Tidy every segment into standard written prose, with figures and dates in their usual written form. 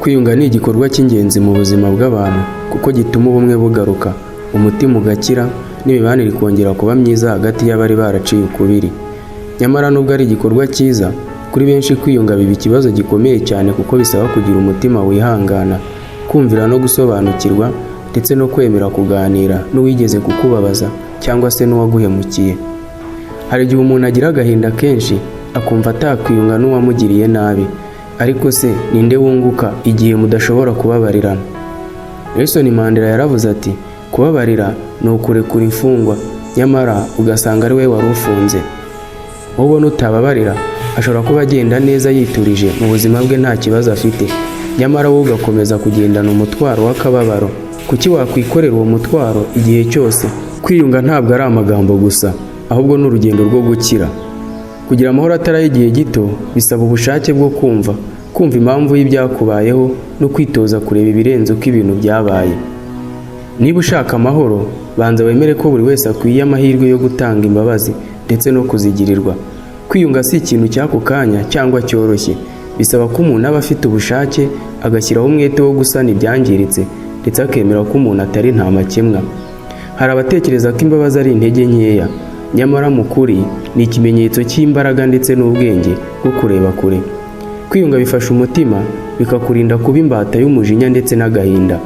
Kwiyunga ni igikorwa cy'ingenzi mu buzima bw'abantu kuko gituma ubumwe bugaruka, umutima ugakira n'imibanire ikongera kuba myiza hagati y'abari baraciye ukubiri. Nyamara nubwo ari igikorwa cyiza, kuri benshi kwiyunga biba ikibazo gikomeye cyane kuko bisaba kugira umutima wihangana, kumvira no gusobanukirwa ndetse no kwemera kuganira n'uwigeze kukubabaza cyangwa se n'uwaguhemukiye. Hari igihe umuntu agira agahinda kenshi akumva atakwiyunga n'uwamugiriye nabi, ariko se ninde wunguka igihe mudashobora kubabarirana? Nelson Mandela yaravuze ati, kubabarira ni ukurekura imfungwa, nyamara ugasanga ari we wari ufunze. Ubona utababarira ashobora kuba agenda neza yiturije mu buzima bwe nta kibazo afite, nyamara wowe ugakomeza kugendana umutwaro w'akababaro. Kuki wakwikorera uwo mutwaro igihe cyose? Kwiyunga ntabwo ari amagambo gusa, ahubwo ni urugendo rwo gukira. Kugira amahoro atari igihe gito bisaba ubushake bwo kumva impamvu y'ibyakubayeho no kwitoza kureba ibirenze uko ibintu byabaye. Niba ushaka amahoro, banza wemere ko buri wese akwiye amahirwe yo gutanga imbabazi ndetse no kuzigirirwa. Kwiyunga si ikintu cy'ako kanya cyangwa cyoroshye, bisaba ko umuntu aba afite ubushake, agashyiraho umwete wo gusana ibyangiritse ndetse akemera ko umuntu atari nta makemwa. Hari abatekereza ko imbabazi ari intege nkeya, nyamara mu kuri ni ikimenyetso cy'imbaraga ndetse n'ubwenge bwo kureba kure. Kwiyunga bifasha umutima, bikakurinda kuba imbata y'umujinya ndetse n'agahinda.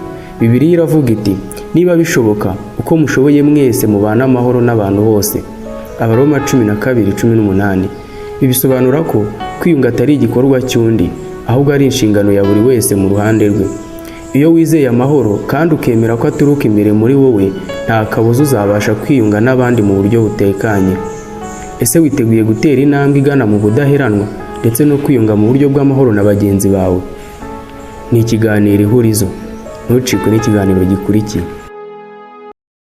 Bibiliya iravuga iti, niba bishoboka uko mushoboye mwese mubana amahoro n'abantu bose. Abaroma 12:18. Ibi bisobanura ko kwiyunga atari igikorwa cy'undi, ahubwo ari inshingano ya buri wese mu ruhande rwe. Iyo wizeye amahoro kandi ukemera ko aturuka imbere muri wowe, nta kabuza uzabasha kwiyunga n'abandi mu buryo butekanye. Ese witeguye gutera intambwe igana mu budaheranwa ndetse no kwiyunga mu buryo bw'amahoro na bagenzi bawe? Ni ikiganiro Ihurizo. Ntucikwe n'ikiganiro gikurikiye.